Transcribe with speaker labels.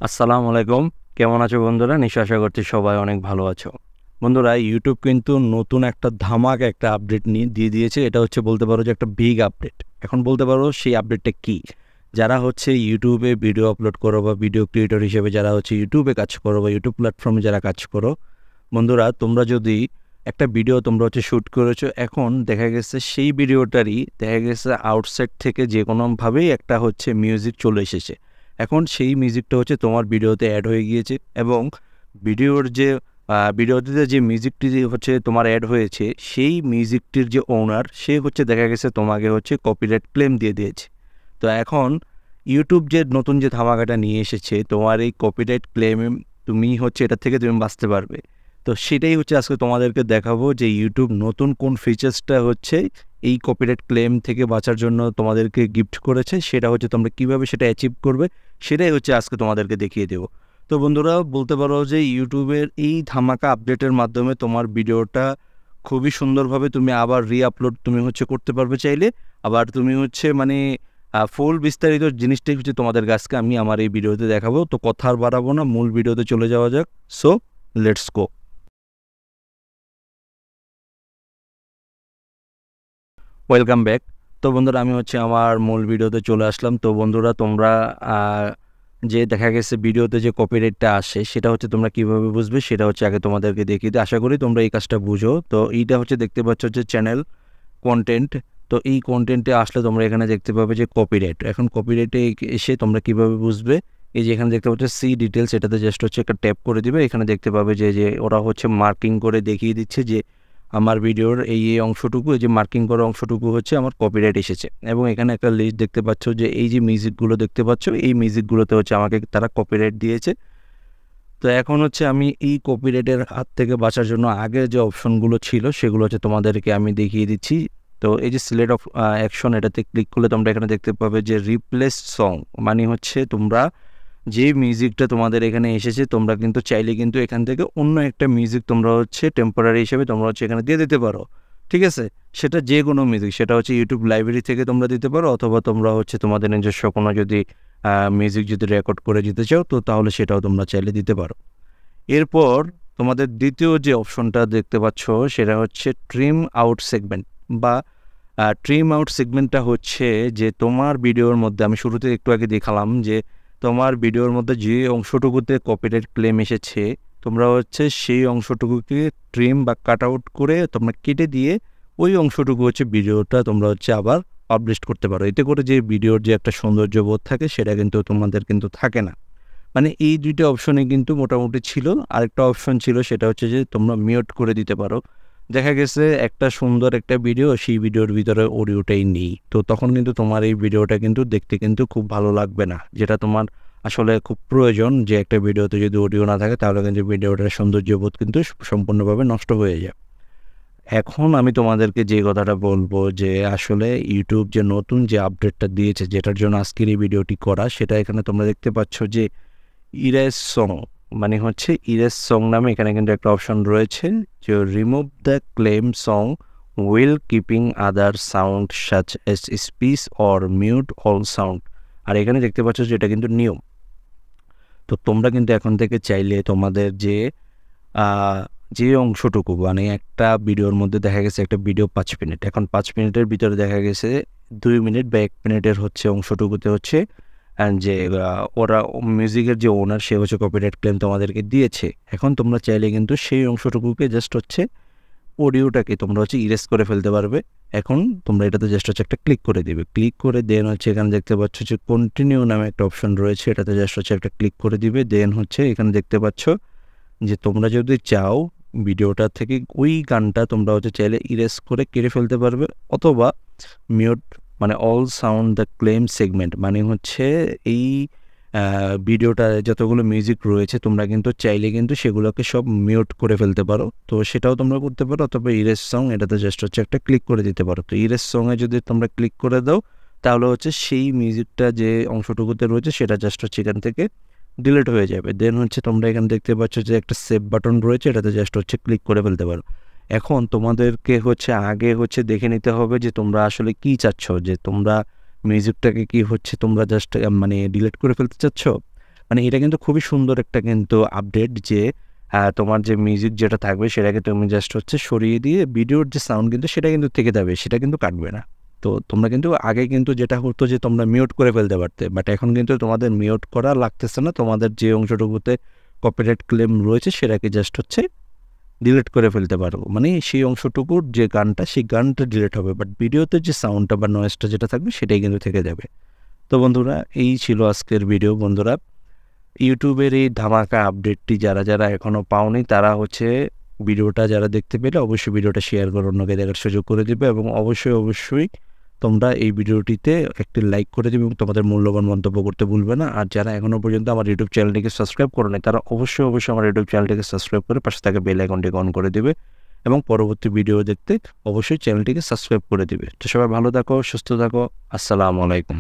Speaker 1: আসসালামু আলাইকুম। কেমন আছো বন্ধুরা? নিশ্চয়ই আশা করছি সবাই অনেক ভালো আছো। বন্ধুরা, YouTube কিন্তু নতুন একটা ধামাকা একটা আপডেট দিয়ে দিয়েছে। এটা হচ্ছে বলতে পারো যে একটা বিগ আপডেট। এখন বলতে পারো সেই আপডেটটা কী? যারা হচ্ছে YouTube এ ভিডিও আপলোড করো বা ভিডিও ক্রিয়েটর হিসেবে যারা হচ্ছে YouTube এ কাজ করো বা YouTube প্ল্যাটফর্মে যারা কাজ করো, বন্ধুরা তোমরা যদি একটা ভিডিও তোমরা হচ্ছে শ্যুট করেছো, এখন দেখা গেছে সেই ভিডিওটারই দেখা গেছে আউটসাইড থেকে যেকোনোভাবেই একটা হচ্ছে মিউজিক চলে এসেছে। এখন সেই মিউজিকটা হচ্ছে তোমার ভিডিওতে অ্যাড হয়ে গিয়েছে এবং ভিডিওটিতে যে মিউজিকটি হচ্ছে তোমার অ্যাড হয়েছে, সেই মিউজিকটির যে ওনার সে হচ্ছে দেখা গেছে তোমাকে হচ্ছে কপিরাইট ক্লেম দিয়ে দিয়েছে। তো এখন ইউটিউব যে নতুন যে ধামাকাটা নিয়ে এসেছে, তোমার এই কপিরাইট ক্লেম তুমি হচ্ছে এটা থেকে তুমি বাঁচতে পারবে। তো সেটাই হচ্ছে আজকে তোমাদেরকে দেখাবো যে ইউটিউব নতুন কোন ফিচার্সটা হচ্ছে এই কপিরাইট ক্লেম থেকে বাঁচার জন্য তোমাদেরকে গিফট করেছে, সেটা হচ্ছে তোমরা কীভাবে সেটা অ্যাচিভ করবে সেটাই হচ্ছে আজকে তোমাদেরকে দেখিয়ে দেবো। তো বন্ধুরা, বলতে পারো যে ইউটিউবের এই ধামাকা আপডেটের মাধ্যমে তোমার ভিডিওটা খুবই সুন্দরভাবে তুমি আবার রিআপলোড তুমি হচ্ছে করতে পারবে চাইলে। আবার তুমি হচ্ছে ফুল বিস্তারিত জিনিসটাই হচ্ছে তোমাদের কাছকে আমি আমার এই ভিডিওতে দেখাবো। তো কথা আর বাড়াবো না, মূল ভিডিওতে চলে যাওয়া যাক। So let's go. Welcome back. তো বন্ধুরা, আমি হচ্ছে আমার মূল ভিডিওতে চলে আসলাম। তো বন্ধুরা, তোমরা যে দেখা গেছে ভিডিওতে যে কপিরাইটটা আসে সেটা হচ্ছে তোমরা কীভাবে বুঝবে সেটা হচ্ছে আগে তোমাদেরকে দেখিয়ে দিই। আশা করি তোমরা এই কাজটা বুঝো। তো এইটা হচ্ছে দেখতে পাচ্ছ যে চ্যানেল কন্টেন্ট। তো এই কন্টেন্টে আসলে তোমরা এখানে দেখতে পাবে যে কপিরাইট। এখন কপিরাইটে এসে তোমরা কীভাবে বুঝবে, এই যে এখানে দেখতে পাচ্ছ সি ডিটেলস, এটাতে জাস্ট হচ্ছে একটা ট্যাপ করে দিবে। এখানে দেখতে পাবে যে যে ওরা হচ্ছে মার্কিং করে দেখিয়ে দিচ্ছে যে আমার ভিডিওর এই অংশটুকু, এই যে মার্কিং করা অংশটুকু হচ্ছে আমার কপিরাইট এসেছে। এবং এখানে একটা লিস্ট দেখতে পাচ্ছ যে এই যে মিউজিকগুলো দেখতে পাচ্ছ, এই মিউজিকগুলোতে হচ্ছে আমাকে তারা কপিরাইট দিয়েছে। তো এখন হচ্ছে আমি এই কপিরাইটের হাত থেকে বাঁচার জন্য আগে যে অপশনগুলো ছিল সেগুলো হচ্ছে তোমাদেরকে আমি দেখিয়ে দিচ্ছি। তো এই যে সিলেক্ট অফ অ্যাকশন, এটাতে ক্লিক করলে তোমরা এখানে দেখতে পাবে যে রিপ্লেস সং, মানে হচ্ছে তোমরা যে মিউজিকটা তোমাদের এখানে এসেছে তোমরা কিন্তু চাইলে কিন্তু এখান থেকে অন্য একটা মিউজিক তোমরা হচ্ছে টেম্পোরারি হিসেবে তোমরা হচ্ছে এখানে দিয়ে দিতে পারো। ঠিক আছে, সেটা যে কোনো মিউজিক, সেটা হচ্ছে ইউটিউব লাইব্রেরি থেকে তোমরা দিতে পারো, অথবা তোমরা হচ্ছে তোমাদের নিজস্ব কোনো যদি মিউজিক যদি রেকর্ড করে দিতে চাও তো তাহলে সেটাও তোমরা চাইলে দিতে পারো। এরপর তোমাদের দ্বিতীয় যে অপশনটা দেখতে পাচ্ছ সেটা হচ্ছে ট্রিম আউট সেগমেন্ট বা ট্রিম আউট সেগমেন্টটা হচ্ছে যে তোমার ভিডিওর মধ্যে আমি শুরুতে একটু আগে দেখালাম যে তোমার ভিডিওর মধ্যে যে অংশটুকুতে কপিরাইট ক্লেম এসেছে তোমরা হচ্ছে সেই অংশটুকুকে ট্রিম বা কাট আউট করে তোমরা কেটে দিয়ে ওই অংশটুকু হচ্ছে ভিডিওটা তোমরা হচ্ছে আবার পাবলিশ করতে পারো। এতে করে যে ভিডিওর যে একটা সৌন্দর্যবোধ থাকে সেটা কিন্তু তোমাদের কিন্তু থাকে না। মানে এই দুইটা অপশনে কিন্তু মোটামুটি ছিল। আরেকটা অপশন ছিল, সেটা হচ্ছে যে তোমরা মিউট করে দিতে পারো। দেখা গেছে একটা সুন্দর একটা ভিডিও, সেই ভিডিওর ভিতরে অডিওটাই নেই, তো তখন কিন্তু তোমার এই ভিডিওটা কিন্তু দেখতে কিন্তু খুব ভালো লাগবে না, যেটা তোমার আসলে খুব প্রয়োজন। যে একটা ভিডিওতে যদি অডিও না থাকে তাহলে কিন্তু ভিডিওটার সৌন্দর্যবোধ কিন্তু সম্পূর্ণভাবে নষ্ট হয়ে যায়। এখন আমি তোমাদেরকে যে কথাটা বলবো যে আসলে ইউটিউব যে নতুন যে আপডেটটা দিয়েছে, যেটার জন্য আজকের এই ভিডিওটি করা, সেটা এখানে তোমরা দেখতে পাচ্ছ যে ইরেজ সং, মানে হচ্ছে ইরেজ সং নামে এখানে কিন্তু একটা অপশন রয়েছে যে remove the claim song while keeping other sound such as speech or mute all sound. আর এখানে দেখতে পাচ্ছ যে এটা কিন্তু নিয়ম। তো তোমরা কিন্তু এখন থেকে চাইলে তোমাদের যে অংশটুকু, মানে একটা ভিডিওর মধ্যে দেখা গেছে একটা ভিডিও 5 মিনিট, এখন 5 মিনিটের ভিতরে দেখা গেছে 2 মিনিট বা 1 মিনিটের হচ্ছে অংশটুকুতে হচ্ছে যে ওরা মিউজিকের যে ওনার সে হচ্ছে কপিরাইট ক্লেম তোমাদেরকে দিয়েছে। এখন তোমরা চাইলে কিন্তু সেই অংশটুকুকে জাস্ট হচ্ছে অডিওটাকে তোমরা হচ্ছে ইরেজ করে ফেলতে পারবে। এখন তোমরা এটাতে জাস্ট হচ্ছে একটা ক্লিক করে দিবে, ক্লিক করে দেন হচ্ছে এখানে দেখতে পাচ্ছ যে কন্টিনিউ নামে একটা অপশন রয়েছে, এটাতে জাস্ট হচ্ছে একটা ক্লিক করে দিবে। দেন হচ্ছে এখানে দেখতে পাচ্ছ যে তোমরা যদি চাও ভিডিওটা থেকে ওই গানটা তোমরা হচ্ছে চাইলে ইরেজ করে কেটে ফেলতে পারবে, অথবা মিউট মানে all sound the claim segment, মানে হচ্ছে এই ভিডিওটা যতগুলো মিউজিক রয়েছে তোমরা কিন্তু চাইলে কিন্তু সেগুলোকে সব মিউট করে ফেলতে পারো। তো সেটাও তোমরা করতে পারো, অথবা ইরেজ সং, এটাতে জাস্ট হচ্ছে একটা ক্লিক করে দিতে পারো। তো ইরেজ সংয়ে যদি তোমরা ক্লিক করে দাও তাহলে হচ্ছে সেই মিউজিকটা যে অংশটুকুতে রয়েছে সেটা জাস্ট হচ্ছে এখান থেকে ডিলিট হয়ে যাবে। দেন হচ্ছে তোমরা এখানে দেখতে পাচ্ছ যে একটা সেভ বাটন রয়েছে, এটাতে জাস্ট হচ্ছে ক্লিক করে ফেলতে পারো। এখন তোমাদেরকে হচ্ছে আগে হচ্ছে দেখে নিতে হবে যে তোমরা আসলে কি চাচ্ছ, যে তোমরা মিউজিকটাকে কি হচ্ছে তোমরা জাস্ট মানে ডিলিট করে ফেলতে চাচ্ছ, মানে এটা কিন্তু খুবই সুন্দর একটা কিন্তু আপডেট যে তোমার যে মিউজিক যেটা থাকবে সেটাকে তুমি জাস্ট হচ্ছে সরিয়ে দিয়ে ভিডিওর যে সাউন্ড কিন্তু সেটা কিন্তু থেকে যাবে, সেটা কিন্তু কাটবে না। তো তোমরা কিন্তু আগে কিন্তু যেটা হতো যে তোমরা মিউট করে ফেলতে পারতে, বাট এখন কিন্তু তোমাদের মিউট করা লাগতেছে না। তোমাদের যে অংশটুকুতে কপিরাইট ক্লেম রয়েছে সেটাকে জাস্ট হচ্ছে ডিলিট করে ফেলতে পারো, মানে সেই অংশটুকুর যে গানটা সেই গানটা ডিলিট হবে, বাট ভিডিওতে যে সাউন্ডটা বা নয়েজটা যেটা থাকবে সেটাই কিন্তু থেকে যাবে। তো বন্ধুরা এই ছিল আজকের ভিডিও। বন্ধুরা ইউটিউবের এই ধামাকা আপডেটটি যারা যারা এখনও পাওনি তারা হচ্ছে ভিডিওটা যারা দেখতে পেলে অবশ্যই ভিডিওটা শেয়ার করে অন্যকে দেখার সুযোগ করে দেবে, এবং অবশ্যই তোমরা এই ভিডিওটিতে একটি লাইক করে দেবে এবং তোমাদের মূল্যবান মন্তব্য করতে ভুলবে না। আর যারা এখনও পর্যন্ত আমার ইউটিউব চ্যানেলটিকে সাবস্ক্রাইব করে নেয় তারা অবশ্যই আমার ইউটিউব চ্যানেলটিকে সাবস্ক্রাইব করে পাশে থাকা বেল আইকনটিকে অন করে দেবে, এবং পরবর্তী ভিডিও দেখতে অবশ্যই চ্যানেলটিকে সাবস্ক্রাইব করে দিবে। তো সবাই ভালো থাকো, সুস্থ থাকো, আসসালামু আলাইকুম।